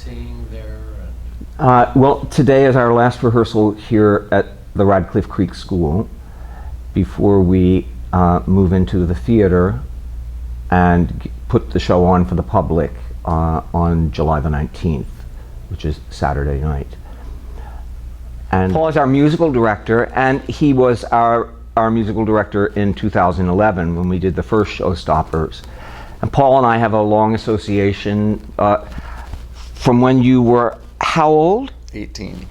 seeing there? Well, today is our last rehearsal here at the Radcliffe Creek School before we move into the theater and put the show on for the public on July the 19th, which is Saturday night. And Paul is our musical director, and he was our musical director in 2011 when we did the first Showstoppers. And Paul and I have a long association from when you were how old? 18.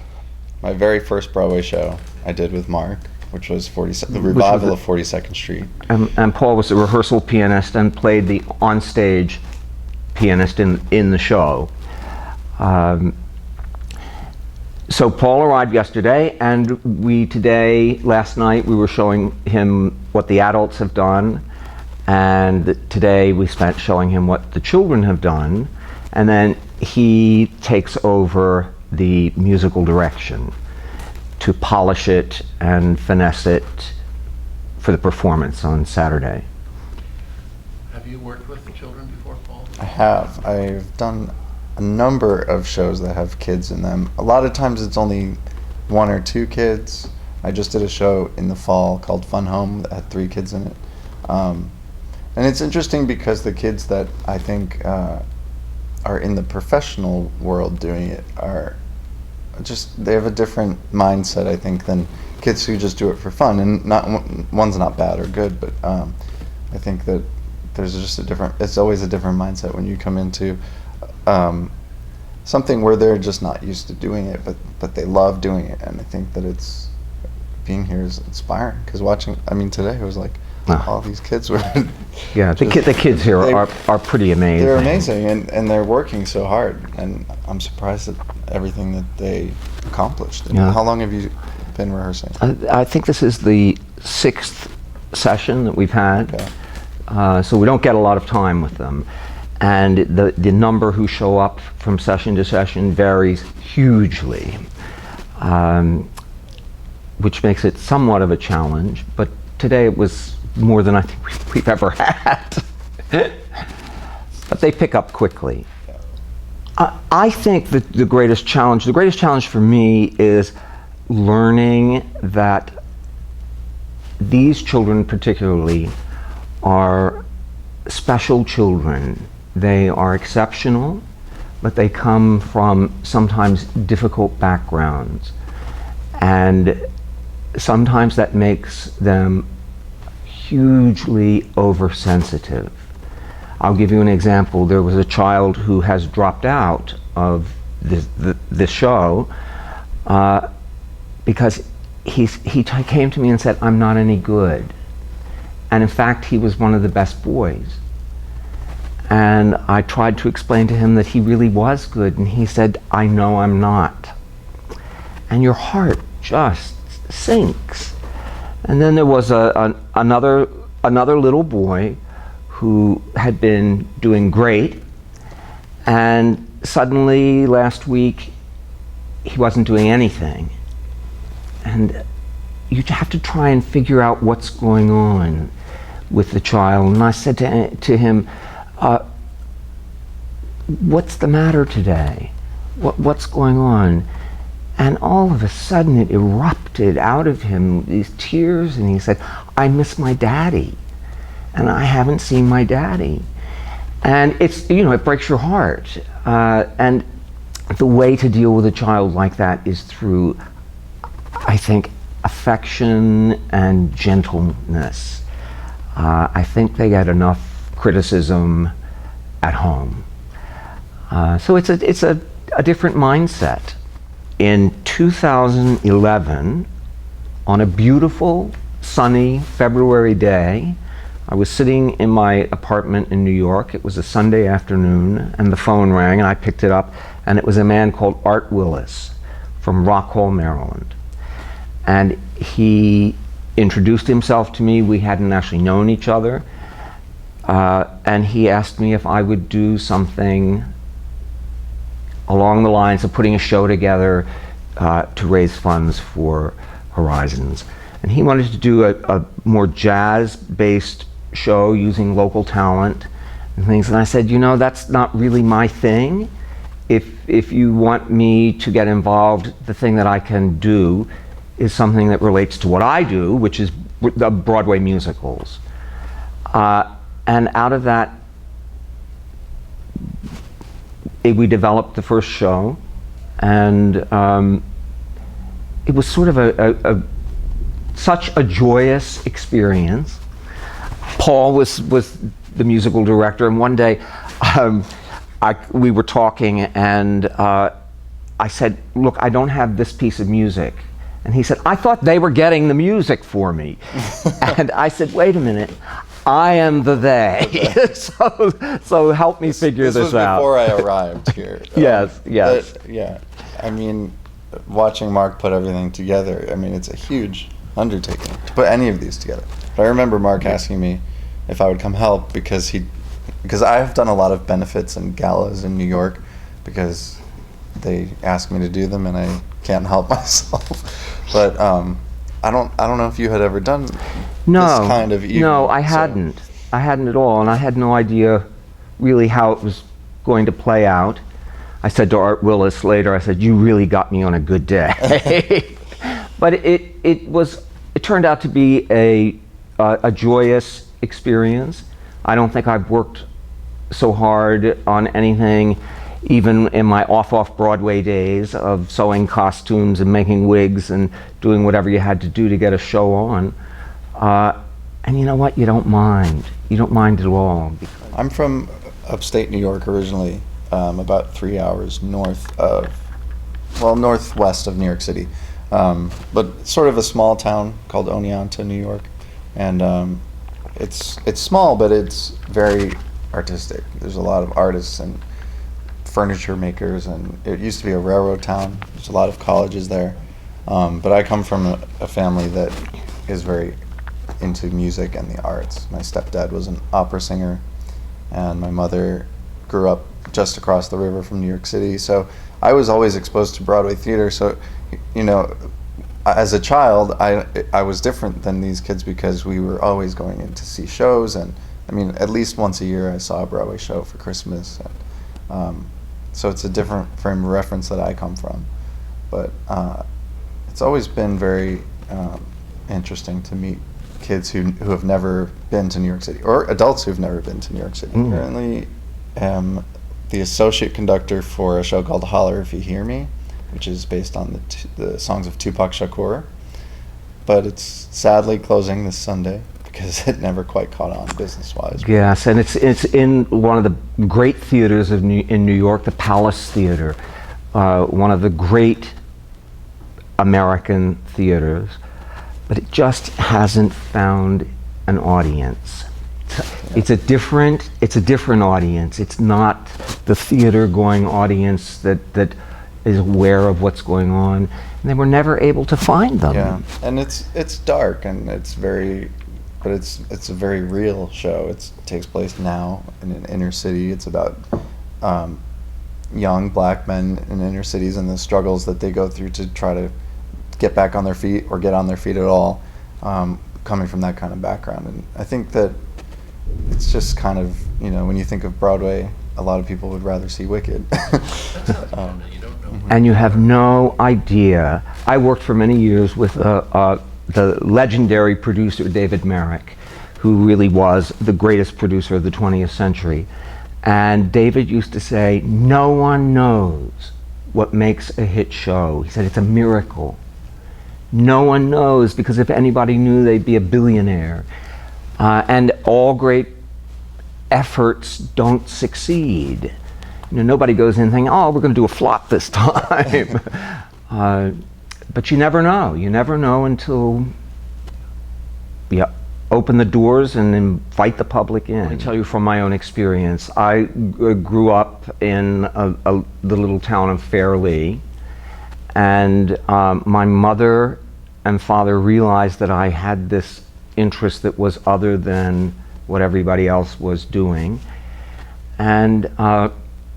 My very first Broadway show I did with Mark, which was the revival of 42nd Street. And Paul was the rehearsal pianist and played the onstage pianist in the show. So Paul arrived yesterday, and last night we were showing him what the adults have done, and today we spent showing him what the children have done, and then he takes over the musical direction to polish it and finesse it for the performance on Saturday. Have you worked with the children before, Paul? I have. I've done a number of shows that have kids in them. A lot of times it's only 1 or 2 kids. I just did a show in the fall called Fun Home that had 3 kids in it. And it's interesting because the kids that I think are in the professional world doing it are they have a different mindset, I think, than kids who just do it for fun. And one's not bad or good, but I think that there's just it's always a different mindset when you come into something where they're just not used to doing it, but they love doing it. And I think that being here is inspiring, because today it was like, all these kids were yeah, the kids here are pretty amazing. They're amazing, and they're working so hard, and I'm surprised at everything that they accomplished. Yeah. How long have you been rehearsing? I think this is the 6th session that we've had. Okay. So we don't get a lot of time with them, and the number who show up from session to session varies hugely, which makes it somewhat of a challenge, but today it was more than I think we've ever had. But they pick up quickly. I think that the greatest challenge for me is learning that these children particularly are special children. They are exceptional, but they come from sometimes difficult backgrounds. And sometimes that makes them hugely oversensitive. I'll give you an example. There was a child who has dropped out of this show because he came to me and said, "I'm not any good." And in fact, he was one of the best boys. And I tried to explain to him that he really was good, and he said, "I know I'm not." And your heart just sinks. And then there was another little boy who had been doing great, and suddenly last week he wasn't doing anything. And you have to try and figure out what's going on with the child. And I said to him, "What's the matter today? What's going on?" And all of a sudden it erupted out of him, these tears, and he said, "I miss my daddy, and I haven't seen my daddy." And it breaks your heart. And the way to deal with a child like that is through, I think, affection and gentleness. I think they get enough criticism at home. So it's a different mindset. In 2011, on a beautiful, sunny February day, I was sitting in my apartment in New York. It was a Sunday afternoon, and the phone rang, and I picked it up, and it was a man called Art Willis from Rockwall, Maryland. And he introduced himself to me. We hadn't actually known each other. And he asked me if I would do something along the lines of putting a show together to raise funds for Horizons. And he wanted to do a more jazz-based show using local talent and things. And I said, that's not really my thing. if you want me to get involved, the thing that I can do is something that relates to what I do, which is the Broadway musicals. And out of that, we developed the first show, and it was sort of such a joyous experience. Paul was the musical director, and one day we were talking, and I said, "Look, I don't have this piece of music." And he said, "I thought they were getting the music for me." And I said, "Wait a minute, I am the they." so help me figure this out. This was before I arrived here. Yes. Yeah, I mean, watching Mark put everything together, I mean, it's a huge undertaking to put any of these together. But I remember Mark asking me if I would come help because I have done a lot of benefits and galas in New York because they ask me to do them and I can't help myself. But I don't know if you had ever done this kind of evening. No, I hadn't. I hadn't at all, and I had no idea really how it was going to play out. I said to Art Willis later, I said, "You really got me on a good day." But it turned out to be a joyous experience. I don't think I've worked so hard on anything, even in my off-Broadway days of sewing costumes and making wigs and doing whatever you had to do to get a show on. And you know what? You don't mind. You don't mind at all. I'm from upstate New York originally, about 3 hours northwest of New York City. But sort of a small town called Oneonta, New York. And it's small, but it's very artistic. There's a lot of artists and furniture makers, and it used to be a railroad town. There's a lot of colleges there. But I come from a family that is very into music and the arts. My stepdad was an opera singer, and my mother grew up just across the river from New York City. So I was always exposed to Broadway theater. So, you know, as a child, I was different than these kids because we were always going in to see shows, and I mean, at least once a year I saw a Broadway show for Christmas. And, so it's a different frame of reference that I come from. But it's always been very interesting to meet kids who have never been to New York City, or adults who've never been to New York City. Mm. Currently am the associate conductor for a show called Holler If You Hear Me, which is based on the songs of Tupac Shakur. But it's sadly closing this Sunday because it never quite caught on business-wise. Yes, and it's in one of the great theaters in New York, the Palace Theater, one of the great American theaters, but it just hasn't found an audience. It's a different audience. It's not the theater-going audience that is aware of what's going on, and they were never able to find them. Yeah, and it's dark, and it's a very real show. It takes place now in an inner city. It's about young black men in inner cities and the struggles that they go through to try to get back on their feet or get on their feet at all, coming from that kind of background. And I think that it's just kind of, you know, when you think of Broadway, a lot of people would rather see Wicked. And you have no idea. I worked for many years with the legendary producer David Merrick, who really was the greatest producer of the 20th century. And David used to say, "No one knows what makes a hit show." He said, "It's a miracle. No one knows, because if anybody knew, they'd be a billionaire." And all great efforts don't succeed. You know, nobody goes in thinking, "Oh, we're going to do a flop this time." But you never know. You never know until you open the doors and invite the public in. Let me tell you from my own experience. I grew up in the little town of Fairleigh, and my mother and father realized that I had this interest that was other than what everybody else was doing. And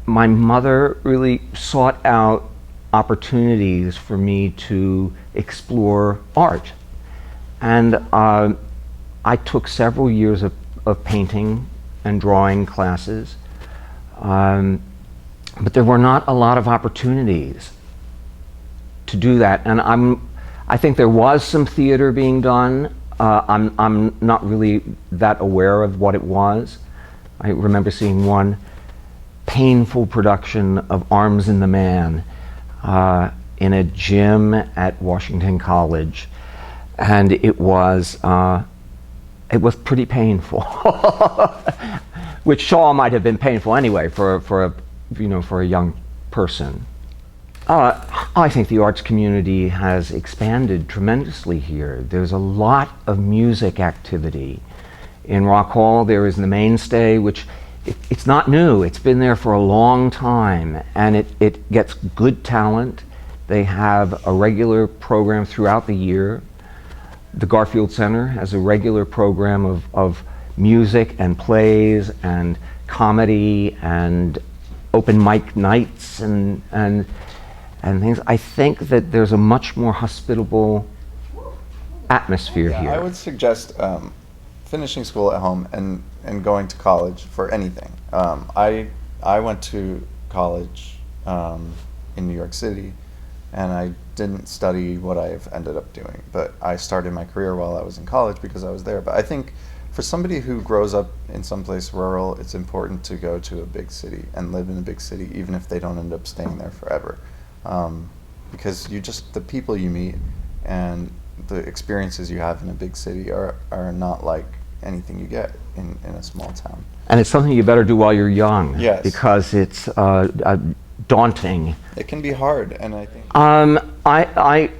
my mother really sought out opportunities for me to explore art. And I took several years of painting and drawing classes. but there were not a lot of opportunities to do that. And I think there was some theater being done. I'm not really that aware of what it was. I remember seeing one painful production of Arms in the Man in a gym at Washington College, and it was pretty painful. Which Shaw might have been painful anyway for a young person. I think the arts community has expanded tremendously here. There's a lot of music activity. In Rock Hall, there is the Mainstay, which it's not new. It's been there for a long time, and it gets good talent. They have a regular program throughout the year. The Garfield Center has a regular program of music and plays and comedy and open mic nights and things. I think that there's a much more hospitable atmosphere here. I would suggest finishing school at home and going to college for anything. I went to college in New York City, and I didn't study what I've ended up doing, but I started my career while I was in college because I was there. But I think for somebody who grows up in someplace rural, it's important to go to a big city and live in a big city, even if they don't end up staying there forever. Because the people you meet and the experiences you have in a big city are not like anything you get in a small town. And it's something you better do while you're young. Yes. Because it's daunting. It can be hard, and I think... I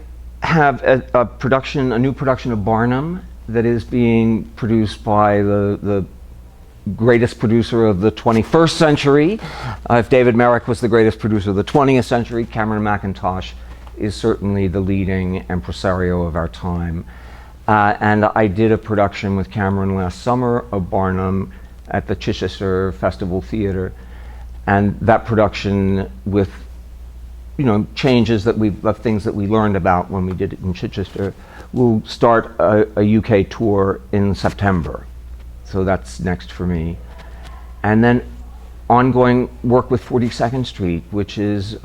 have a new production of Barnum that is being produced by the greatest producer of the 21st century. If David Merrick was the greatest producer of the 20th century, Cameron Mackintosh is certainly the leading impresario of our time. And I did a production with Cameron last summer of Barnum at the Chichester Festival Theater. And that production, with changes of things that we learned about when we did it in Chichester, will start a UK tour in September. So that's next for me. And then ongoing work with 42nd Street, which is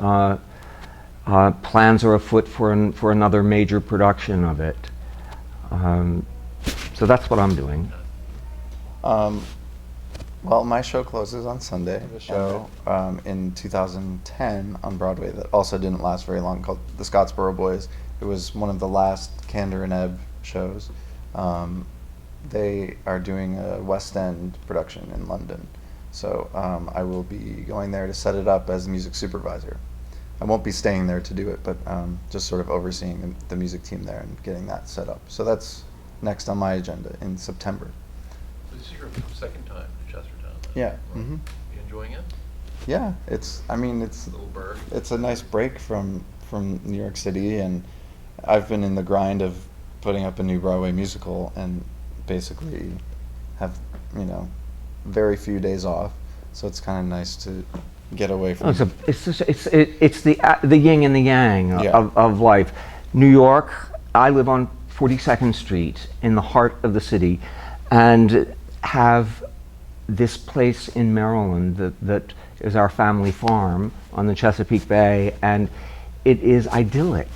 plans are afoot for another major production of it. So that's what I'm doing. Well, my show closes on Sunday. I have a show in 2010 on Broadway that also didn't last very long, called The Scottsboro Boys. It was one of the last Candor and Ebb shows. They are doing a West End production in London. So I will be going there to set it up as a music supervisor. I won't be staying there to do it, but just sort of overseeing the music team there and getting that set up. So that's next on my agenda in September. This is your second time to Chestertown, then? Yeah. Right. Mm-hmm. You enjoying it? Yeah, it's A little bird. it's a nice break from New York City, and I've been in the grind of putting up a new Broadway musical and basically have very few days off, so it's kind of nice to get away from. It's the yin and the yang of life. New York, I live on 42nd Street in the heart of the city, and have this place in Maryland that is our family farm on the Chesapeake Bay, and it is idyllic.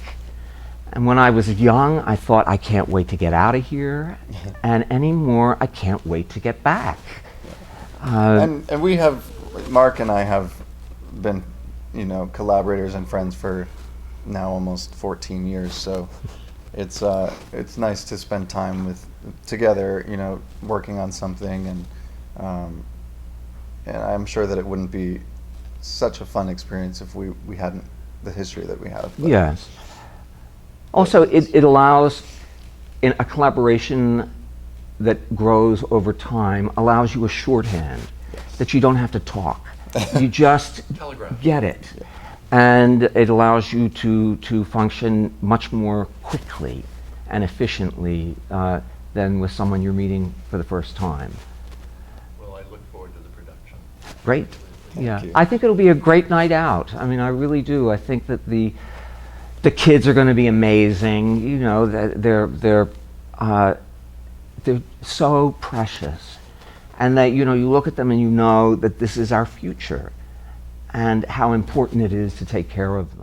And when I was young, I thought, I can't wait to get out of here, and anymore, I can't wait to get back. And Mark and I have been, collaborators and friends for now almost 14 years. So it's nice to spend time together, working on something, and I'm sure that it wouldn't be such a fun experience if we hadn't the history that we have. But yes. Also, it allows, in a collaboration that grows over time, allows you a shorthand that you don't have to talk. You just get it. Yeah. And it allows you to function much more quickly and efficiently than with someone you're meeting for the first time. Well, I look forward to the production. Great. Thank you. I think it'll be a great night out. I mean, I really do. I think that the kids are going to be amazing. They're so precious, and that you look at them and you know that this is our future, and how important it is to take care of them.